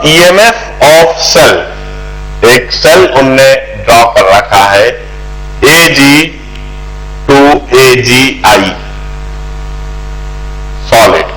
EMF of cell, एक cell उनने draw कर रखा है AG to AGI solid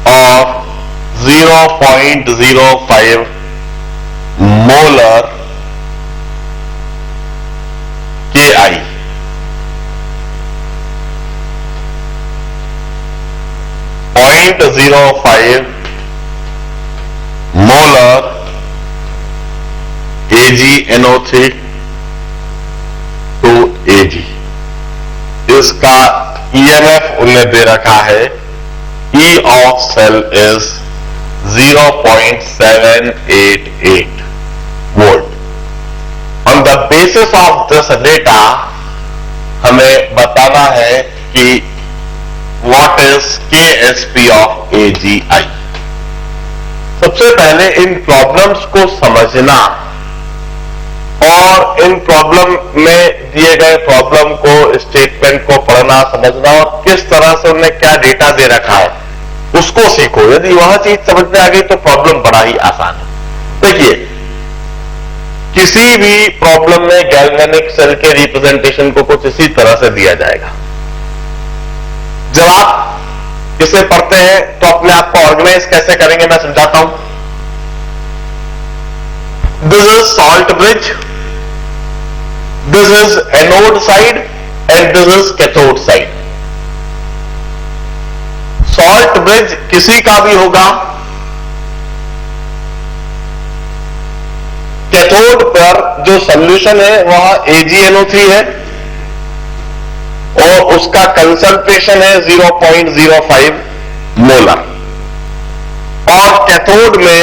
of 0.05 molar KI, .05 molar AgNO3 to Ag। इसका EMF उन्हें दे रखा है E of cell is 0.788 volt। On the basis of this data हमें बताना है कि what is KSP of AGI। सबसे पहले इन प्रॉब्लम्स को समझना और इन प्रॉब्लम में दिए गए प्रॉब्लम को, स्टेटमेंट को पढ़ना, समझना और किस तरह से उन्हें क्या डेटा दे रखा है उसको सीखो। यदि वह चीज समझ में आ गई तो प्रॉब्लम बड़ा ही आसान है। देखिए, किसी भी प्रॉब्लम में गैल्वेनिक सेल के रिप्रेजेंटेशन को कुछ इसी तरह से दिया जाएगा। जब आप इसे पढ़ते हैं तो अपने आप को ऑर्गेनाइज कैसे करेंगे मैं समझाता हूं। This is salt bridge, this is anode side and this is cathode side. Salt bridge किसी का भी होगा, कैथोड पर जो सॉल्यूशन है वह AgNO3 है और उसका कंसंट्रेशन है 0.05 मोलर और कैथोड में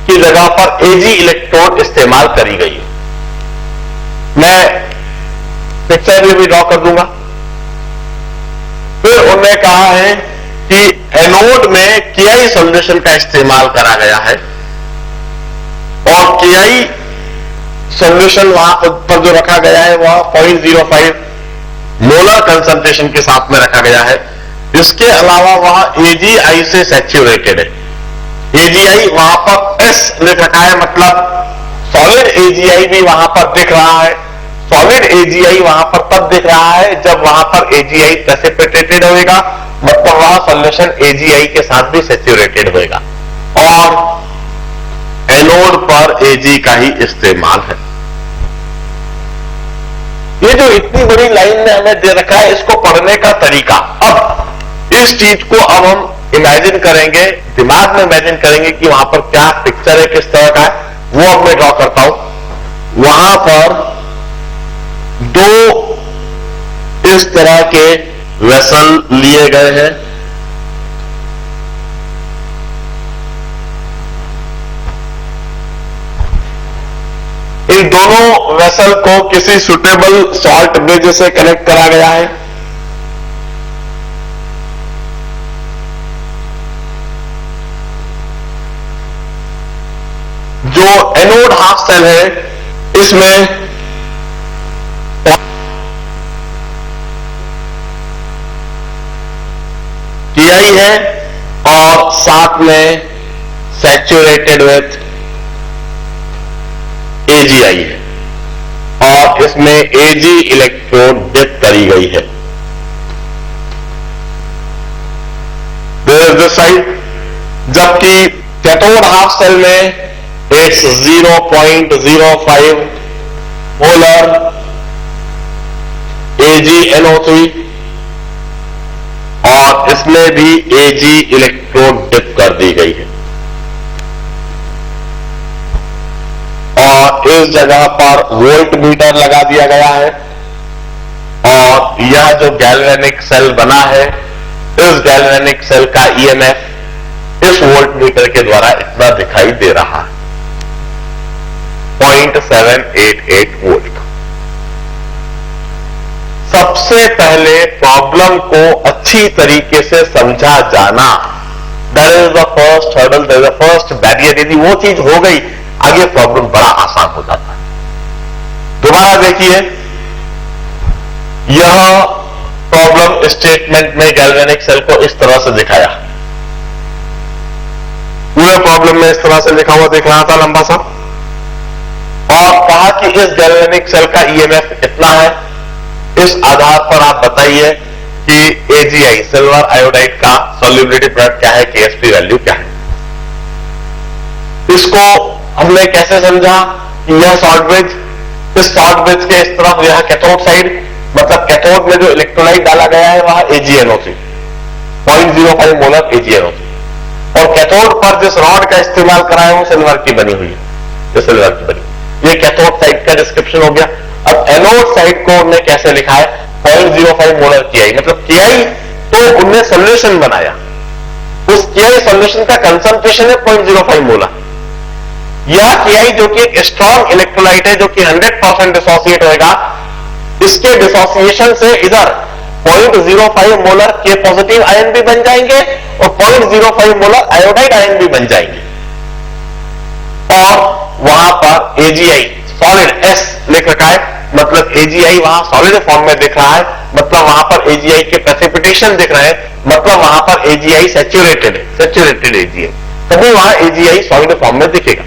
की जगह पर Ag इलेक्ट्रोड इस्तेमाल करी गई है। मैं पिक्चर भी ड्रॉ कर दूंगा। फिर उन्होंने कहा है कि एनोड में KI सॉल्यूशन का इस्तेमाल करा गया है और KI सॉल्यूशन वहां पर जो रखा गया है वह 0.05 मोलर कंसंट्रेशन के साथ में रखा गया है। इसके अलावा वह AGI से सैचुरेटेड है। AGI वहां पर S लिख रखा है, मतलब सॉलिड AGI भी वहां पर दिख रहा है। सॉलिड AGI वहां पर तब दिख रहा है जब वहां पर AGI प्रेसिपिटेटेड होगा, मतलब वह सॉल्यूशन AGI के साथ भी सैचुरेटेड होगा और एनोड पर Ag का ही इस्तेमाल है। ये जो इतनी बड़ी लाइन में हमें दे रखा है इसको पढ़ने का तरीका, अब इस चीज को अब हम इमेजिन करेंगे, दिमाग में इमेजिन करेंगे कि वहां पर क्या पिक्चर है, किस तरह का है, वो अब मैं ड्रॉ करता हूं। वहां पर दो इस तरह के वेसल लिए गए हैं। इन दोनों वेसल को किसी सुटेबल सॉल्ट ब्रिज से कनेक्ट करा गया है। जो एनोड हाफ सेल है इसमें KI है और साथ में सैचुरेटेड विथ AGI है और इसमें Ag इलेक्ट्रोड डिप करी गई है। दिस साइड, जबकि कैथोड हाफ सेल में इट्स 0.05 मोलर AgNO3 और इसमें भी Ag इलेक्ट्रोड डिप कर दी गई है और इस जगह पर वोल्ट मीटर लगा दिया गया है और यह जो गैल्वेनिक सेल बना है, इस गैल्वेनिक सेल का EMF इस वोल्ट मीटर के द्वारा इतना दिखाई दे रहा है, 0.788 वोल्ट। सबसे पहले प्रॉब्लम को अच्छी तरीके से समझा जाना, that is the first hurdle, that is the first barrier. यदि वो चीज हो गई आगे प्रॉब्लम बड़ा आसान हो जाता है। दोबारा देखिए, यह प्रॉब्लम प्रॉब्लम स्टेटमेंट में गैल्वेनिक सेल को इस तरह से दिखाया, पूरे प्रॉब्लम में इस तरह से लिखा हुआ दिख रहा था लंबा सा, और कहा कि इस गैल्वेनिक सेल का ईएमएफ इतना है, इस आधार पर आप बताइए कि एजीआई सिल्वर आयोडाइड का सॉल्युबिलिटी प्रोडक्ट क्या है, केएसपी वैल्यू क्या है। इसको हमने कैसे समझा कि यह सॉल्ट ब्रिज, इस सॉल्ट ब्रिज के इस तरफ यह कैथोड साइड, मतलब कैथोड में जो इलेक्ट्रोलाइट डाला गया है वह AgNO3 0.05 मोलर AgNO3, और कैथोड पर जिस रॉड का इस्तेमाल करा है वो सिल्वर की बनी हुई है, जो सिल्वर की बनी। ये कैथोड साइड का डिस्क्रिप्शन हो गया। अब एनोड साइड को उन्होंने कैसे लिखा है, 0.05 मोलर KI, मतलब KI तो उनने सोल्यूशन बनाया, उस KI सोल्यूशन का कंसंट्रेशन है 0.05 मोलर। यह KI जो कि एक स्ट्रॉन्ग इलेक्ट्रोलाइट है, जो कि 100% डिसोसिएट होगा, इसके डिसोसिएशन से इधर 0.05 मोलर के पॉजिटिव आयन भी बन जाएंगे और 0.05 मोलर आयोडाइड आयन भी बन जाएंगे, और वहां पर AgI सॉलिड S लिख रखा है, मतलब AgI वहां सॉलिड फॉर्म में दिख रहा है, मतलब वहां पर AgI के प्रेसिपिटेशन दिख रहे हैं, मतलब वहां पर AgI सैचुरेटेड है, सैचुरेटेड AgI, तभी वहां AgI सॉलिड फॉर्म में दिखेगा,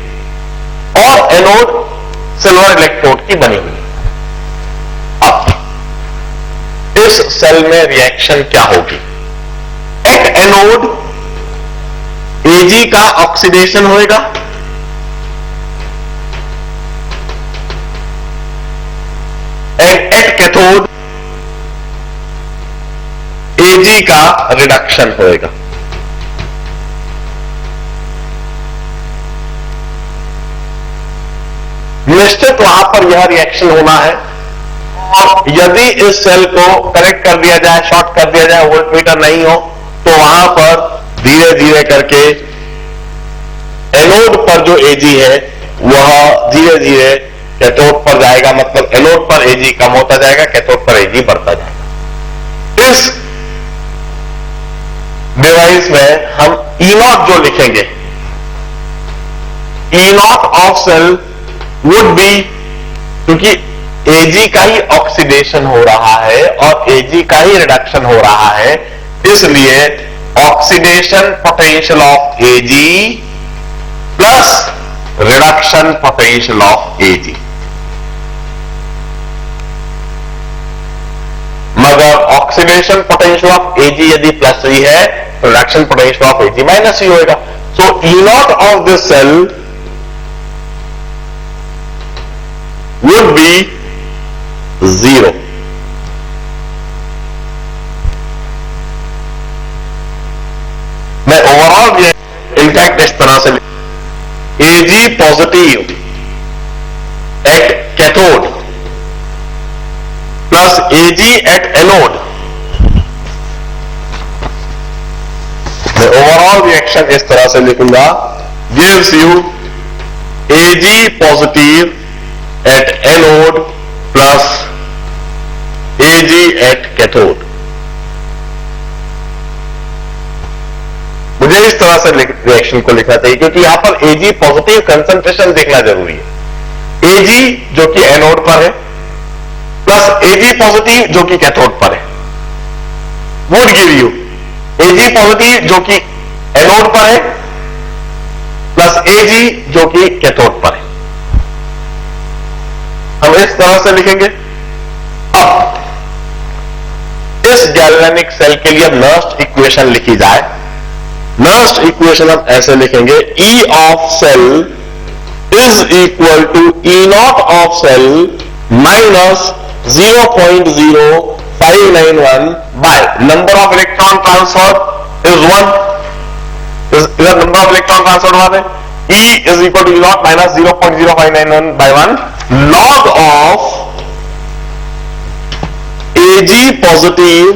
और एनोड सिल्वर इलेक्ट्रोड की बनी हुई। अब इस सेल में रिएक्शन क्या होगी, एट एनोड Ag का ऑक्सीडेशन होएगा, एट कैथोड Ag का रिडक्शन होएगा। निश्चित वहां पर यह रिएक्शन होना है, और यदि इस सेल को कनेक्ट कर दिया जाए, शॉर्ट कर दिया जाए, वोल्टमीटर नहीं हो, तो वहां पर धीरे धीरे करके एनोड पर जो Ag है वह धीरे धीरे कैथोड पर जाएगा, मतलब एनोड पर Ag कम होता जाएगा, कैथोड पर Ag बढ़ता जाएगा। इस डिवाइस में हम E0 जो लिखेंगे, E0 of cell would be, क्योंकि Ag का ही ऑक्सीडेशन हो रहा है और Ag का ही रिडक्शन हो रहा है, इसलिए oxidation potential of Ag plus reduction potential of Ag। मगर ऑक्सीडेशन पोटेंशियल ऑफ Ag यदि प्लस ही है तो reduction potential of Ag minus ही होगा। So E0 of this cell would be 0. मैं ओवरऑल इनफैक्ट इस तरह से Ag positive at cathode plus Ag at anode, मैं ओवरऑल रिएक्शन इस तरह से लिखूंगा, gives you Ag positive at anode plus Ag at cathode। मुझे इस तरह से रिएक्शन को लिखना चाहिए, क्योंकि यहां पर Ag पॉजिटिव कंसंट्रेशन देखना जरूरी है। Ag जो कि एनोड पर है प्लस Ag पॉजिटिव जो कि कैथोड पर है, would give you Ag positive जो कि एनोड पर है प्लस Ag जो कि कैथोड पर है। हम इस तरह से लिखेंगे। अब इस गैल्वेनिक सेल के लिए नर्स्ट इक्वेशन लिखी जाए, नर्स्ट इक्वेशन हम ऐसे लिखेंगे, E of cell is equal to E0 of cell minus 0.0591 by number of electron transfer is 1, इधर नंबर ऑफ इलेक्ट्रॉन ट्रांसफर हुआ है, E is equal to E0 minus 0.0591 by 1 log of Ag positive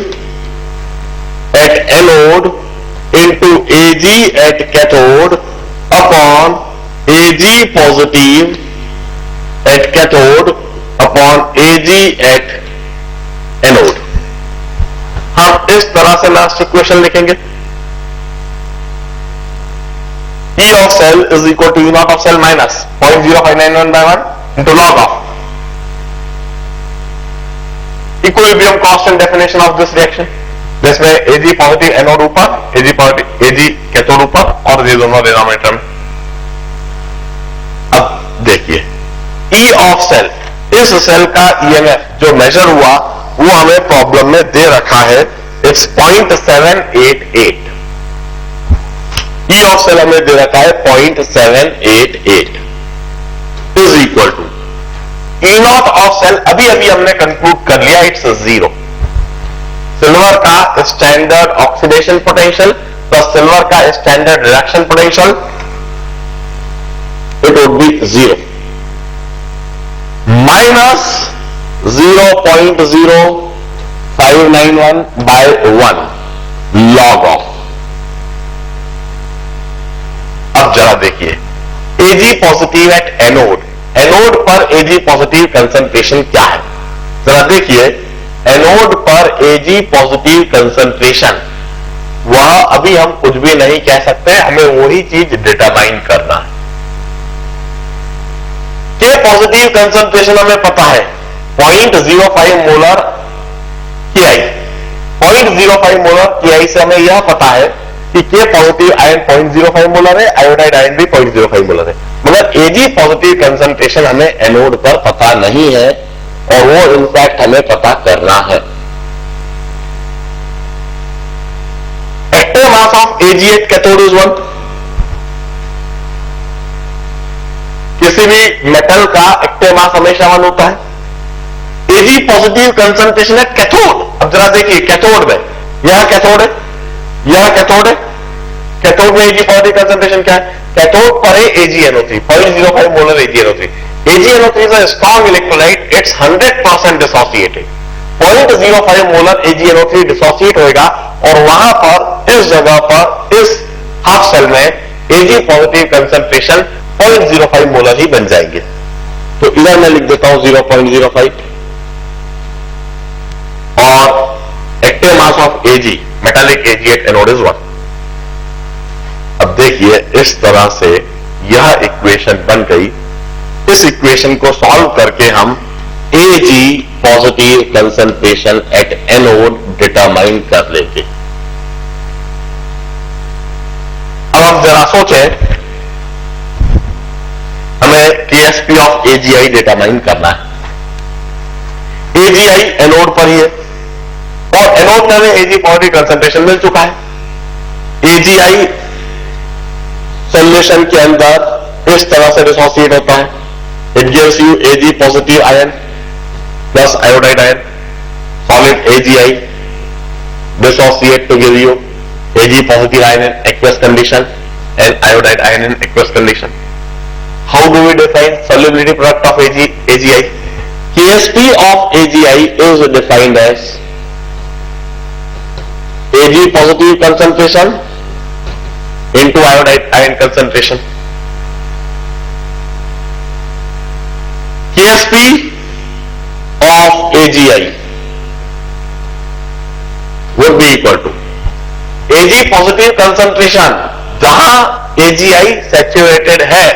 at anode into Ag at cathode upon Ag positive at cathode upon Ag at anode। हम इस तरह से last equation लिखेंगे, E of cell is equal to E0 of cell minus 0.0591 by 1 into log of। Equilibrium constant definition of this reaction, जिसमें Ag positive anode ऊपर, Ag cathode ऊपर और ये दोनों डिनोमिनेटर में। अब देखिए E ऑफ सेल, इस सेल का EMF जो मेजर हुआ वो हमें प्रॉब्लम में दे रखा है, इट्स 0.788। E ऑफ सेल हमें दे रखा है 0.788 is equal to E naught of cell, अभी अभी हमने कंक्लूड कर लिया इट्स 0। सिल्वर का standard oxidation potential plus silver का standard reduction potential, it would be 0 minus 0.0591 by 1 log of. अब जरा देखिए Ag positive at anode, anode पर Ag पॉजिटिव कंसंट्रेशन क्या है, जरा देखिए एनोड पर Ag पॉजिटिव कंसंट्रेशन, वह अभी हम कुछ भी नहीं कह सकते, हमें वही चीज डिटरमाइन करना है। के पॉजिटिव कंसंट्रेशन हमें पता है 0.05 मोलर Ki, 0.05 मोलर Ki से हमें यह पता है कि के पॉजिटिव आयन 0.05 मोलर है, आयोडाइड आयन भी 0.05 मोलर है, मगर Ag पॉजिटिव कंसंट्रेशन हमें एनोड पर पता नहीं है और वो इनफैक्ट हमें पता करना है। Active mass of Ag at cathode is 1। किसी भी मेटल का एक्टिव मास हमेशा 1 होता है। Ag पॉजिटिव कंसंट्रेशन है कैथोड, अब जरा देखिए कैथोड में, यह कैथोड है, यह कैथोड है, कैथोड में Ag पॉजिटिव कंसंट्रेशन क्या है, कैथोड पर है AgNO3 0.05 molar AgNO3। AgNO3 is a strong electrolyte, it's 100% dissociated। 0.05 molar AgNO3 dissociate होएगा और वहां पर इस जगह पर इस हाफ सेल में Ag पॉजिटिव कंसंट्रेशन 0.05 मोलर ही बन जाएंगे। तो इधर मैं लिख देता हूं 0.05 और active mass of Ag, metallic Ag at anode is 1। अब देखिए इस तरह से यह इक्वेशन बन गई। इस इक्वेशन को सॉल्व करके हम Ag positive concentration at anode determine कर लेंगे। अब हम जरा सोचें, हमें KSP ऑफ AgI डिटरमाइन करना है। AgI एनोड पर ही है और एनोड में हमें Ag पॉजिटिव कंसंट्रेशन मिल चुका है। AgI सॉल्यूशन के अंदर इस तरह से डिसोसिएट होता है, it gives you Ag positive ion plus iodide ion, solid AgI dissociate to give you Ag positive ion in aqueous condition and iodide ion in aqueous condition. How do we define solubility product of AgI? KSP of AgI is defined as Ag positive concentration into iodide ion concentration. KSP of AgI would be equal to Ag positive concentration, जहां AgI saturated है,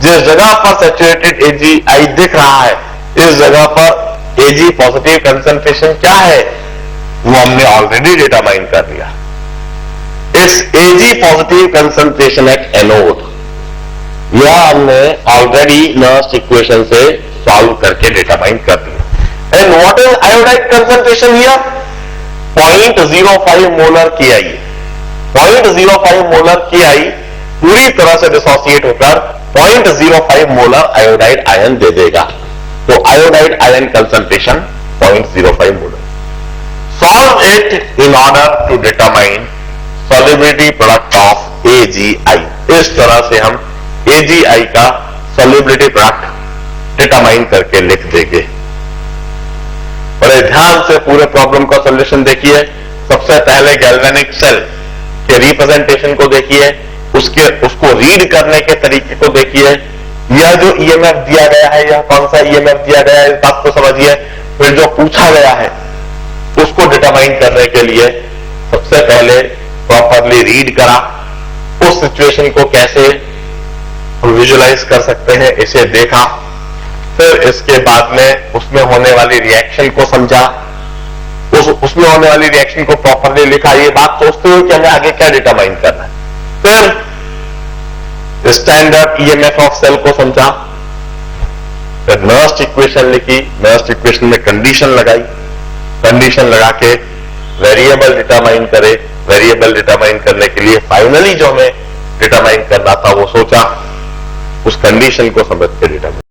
जिस जगह पर saturated AgI दिख रहा है, इस जगह पर Ag पॉजिटिव कंसंट्रेशन क्या है वो हमने ऑलरेडी डिटरमाइन कर लिया। इस Ag positive concentration at anode, यह हमने ऑलरेडी नर्स इक्वेशन से सॉल्व करके डिटरमाइन कर दिया। And what is iodide concentration here? 0.05 molar Ki। 0.05 molar Ki पूरी तरह से डिसोसिएट होकर 0.05 मोलर आयोडाइड आयन दे देगा। तो iodide ion concentration 0.05 molar. Solve it in order to determine solubility product of AgI। इस तरह से हम AgI का सॉल्युबिलिटी प्रोडक्ट डिटरमाइन करके लिख देंगे। बड़े ध्यान से पूरे प्रॉब्लम का सॉल्यूशन देखिए। सबसे पहले गैल्वेनिक सेल के रिप्रेजेंटेशन को देखिए, उसको रीड करने के तरीके को देखिए। यह जो EMF दिया गया है, यह कौन सा EMF दिया गया है, इस बात को समझिए। फिर जो पूछा गया है उसको डिटरमाइन करने के लिए सबसे पहले प्रॉपरली रीड करा, उस सिचुएशन को कैसे विजुलाइज कर सकते हैं इसे देखा, फिर इसके बाद में उसमें होने वाली रिएक्शन को समझा, उसमें होने वाली रिएक्शन को प्रॉपरली लिखा, ये बात सोचते हुए कि हमें आगे क्या डिटरमाइन करना है। फिर स्टैंडर्ड ईएमएफ ऑफ सेल को समझा, फिर नर्स्ट इक्वेशन लिखी, नर्स्ट इक्वेशन में कंडीशन लगाई, कंडीशन लगा के वेरिएबल डिटरमाइन करे, वेरिएबल डिटरमाइन करने के लिए फाइनली जो हमें डिटरमाइन करना था वो सोचा, उस कंडीशन को समझ के डिटरमाइन